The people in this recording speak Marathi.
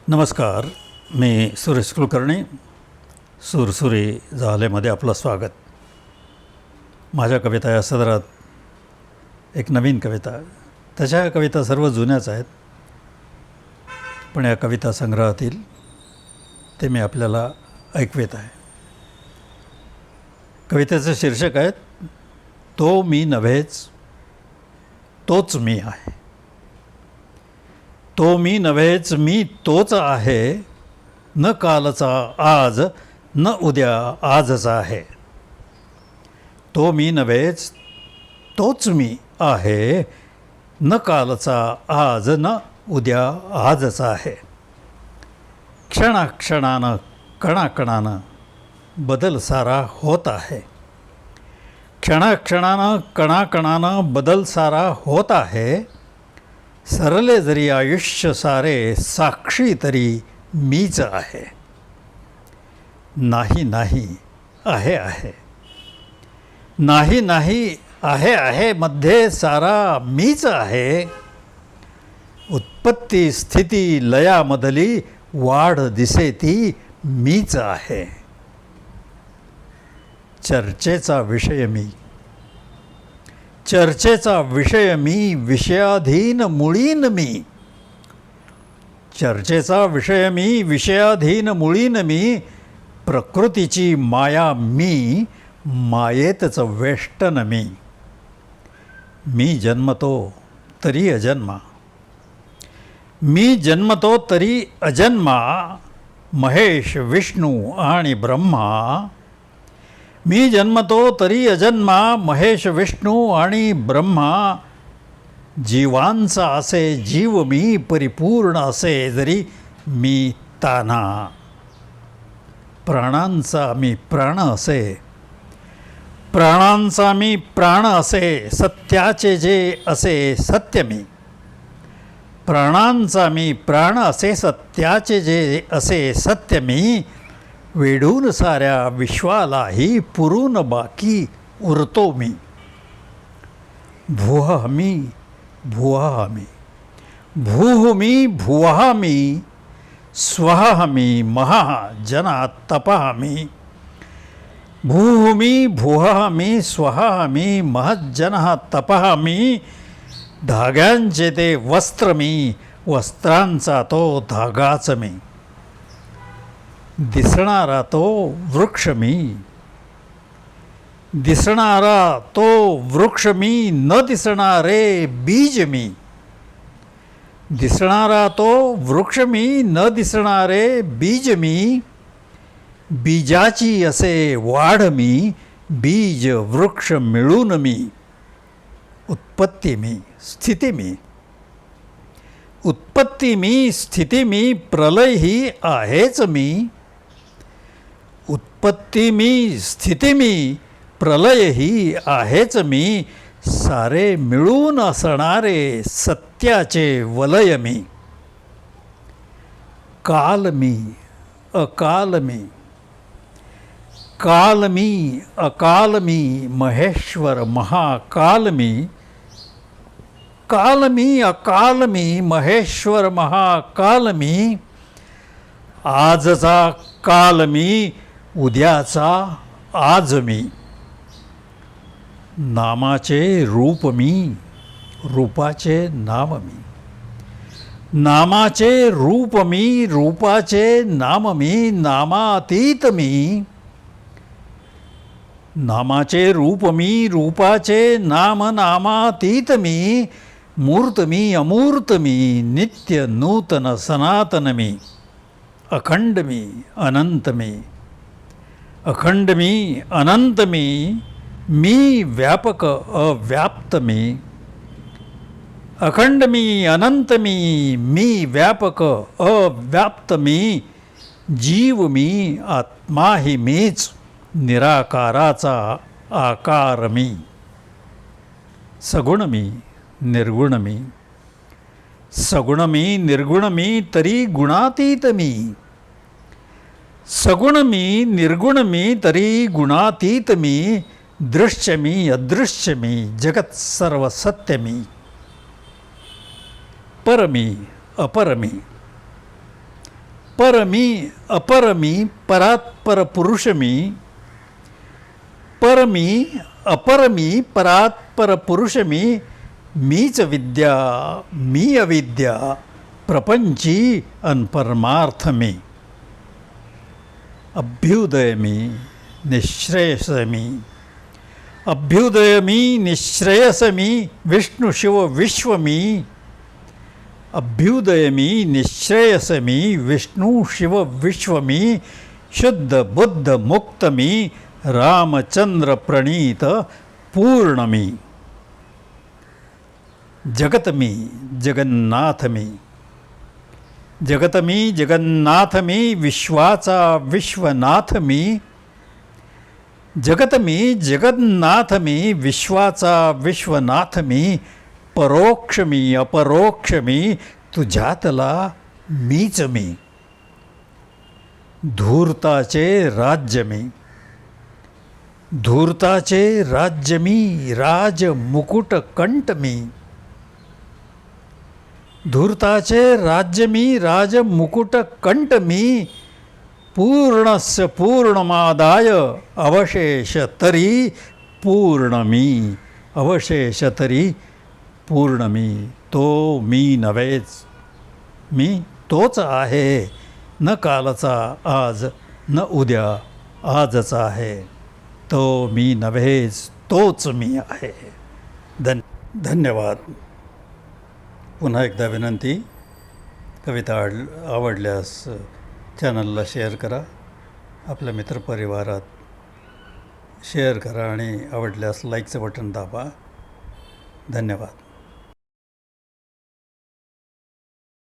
नमस्कार. मी सुरेश कुलकर्णी. सुरसुरी झालेमध्ये आपलं स्वागत. माझ्या कविता या सदरात एक नवीन कविता. तशा ह्या कविता सर्व जुन्याच आहेत, पण या कविता संग्रहातील ते मी आपल्याला ऐकवीत आहे. कवितेचं शीर्षक आहे, तो मी नव्हेच तोच मी आहे. तो मी नव्हेच मी तोच आहे, न कालचा आज न उद्या आजचा आहे. तो मी नव्हेच तोच मी आहे, न कालचा आज न उद्या आजचा आहे. क्षणाक्षणानं कणाकणानं बदल सारा होत आहे. क्षणाक्षणानं कणाकणानं बदल सारा होत आहे. सरले जरी आयुष्य सारे, साक्षी तरी मीच आहे. नाही नाही आहे आहे, नाही नाही आहे आहे मध्ये सारा मीच आहे. उत्पत्ती स्थिती लयामधली वाढ दिसे ती मीच आहे. चर्चेचा विषय मी, चर्चेचा विषय मी, विषयाधीन मुळीन मी. चर्चेचा विषय मी, विषयाधीन मुळीन मी. प्रकृतीची माया मी, मायेतच वेष्टन मी. मी जन्मतो तरी अजन्मा, मी जन्मतो तरी अजन्मा. महेश विष्णू आणि ब्रह्मा. मी जन्मतो तरी अजन्मा, महेश विष्णू आणि ब्रह्मा. जीवांचा असे जीव मी, परिपूर्ण असे जरी मी ताना. प्राणांचा मी प्राण असे, प्राणांचा मी प्राण असे. सत्याचे जे असे सत्य मी. प्राणांचा मी प्राण असे, सत्याचे जे असे सत्य मी. वेढून साऱ्या विश्वालाही पुरून बाकी उरतो मी. भुवः मी भुवः मी, भूः मी भुवः मी. स्वः मी महः जना तपः मी. भूः मी भुवः मी, स्वः मी महज्जनः तपः मी. धाग्यांचे ते वस्त्र मी, वस्त्रांचा तो धागाच मी. दिसणारा तो वृक्ष मी, दिसणारा तो वृक्ष मी. न दिसणारे बीज मी. दिसणारा तो वृक्ष मी, न दिसणारे बीज मी. बीजाची असे वाढ मी, बीज वृक्ष मिळून मी. उत्पत्ती मी स्थिती मी, उत्पत्ती मी स्थिती मी. प्रलय ही आहेच मी. उत्पत्ती मी स्थिती मी, प्रलय ही आहेच मी. सारे मिळून असणारे सत्याचे वलय मी. काल मी अकाल मी, काल मी अकाल मी. महेश्वर महाकाल मी. काल मी अकाल मी, महेश्वर महाकाल मी. आजचा काल मी, उद्याचा आज मी. नामाचे रूप मी, रूपाचे नाम मी. नामाचे रूप मी, रूपाचे नाम मी. नामातीत मी. नामाचे रूप मी, रूपाचे नाम नामातीत मी. मूर्त मी अमूर्त मी, नित्य नूतन सनातन मी. अखंड मी अनंत मी, अखंड मी अनंत मी. मी व्यापक अव्याप्त मी. अखंड मी अनंत मी, मी व्यापक अव्याप्त मी. जीव मी आत्मा ही मीच, निराकाराचा आकार मी. सगुण मी निर्गुण मी, सगुण मी निर्गुण मी. तरी गुणातीत मी. सगुण मी निर्गुण मी, तरी गुणातीत मी. दृश्य मी अदृश्य मी, जगत सर्व सत्य मी. परमी अपरमी, परमी अपरमी परात परपुरुष मी, परमी अपरमी परात परपुरुष मी, मीच विद्या मी अविद्या प्रपंची अन परमार्थ मी. अभ्युदय मी निःश्रेयस मी, अभ्युदय मी निःश्रेयस मी, विष्णु शिव विश्व मी. अभ्युदय मी निःश्रेयस मी, विष्णु शिव विश्व मी, शुद्ध बुद्ध मुक्त मी, रामचंद्र प्रणीत पूर्ण मी. जगत मी जगन्नाथ मी, जगत मी जगन्नाथ मी, विश्वाचा विश्वनाथ मी. जगत मी जगन्नाथ मी, विश्वाचा विश्वनाथ मी, परोक्ष मी अपरोक्ष मी, तुझ्यातला मीच मी. धूर्ताचे राज्य मी, धूर्ताचे राज्य मी, राज मुकुट कंठ मी. धूर्ताचे राज्य मी, राज मुकुट कंठ मी, पूर्णस्य पूर्णमादाय अवशेष तरी पूर्ण मी. अवशेष तरी पूर्ण मी. तो मी नव्हेच, मी तोच आहे, न कालचा आज न उद्या आजचा आहे. तो मी नव्हेच, तोच मी आहे. धन्यवाद. पुन्हा एकदा विनंती, कविता आवडल्यास चॅनलला शेअर करा, आपल्या मित्रपरिवारात शेअर करा आणि आवडल्यास लाईकचं बटन दाबा. धन्यवाद.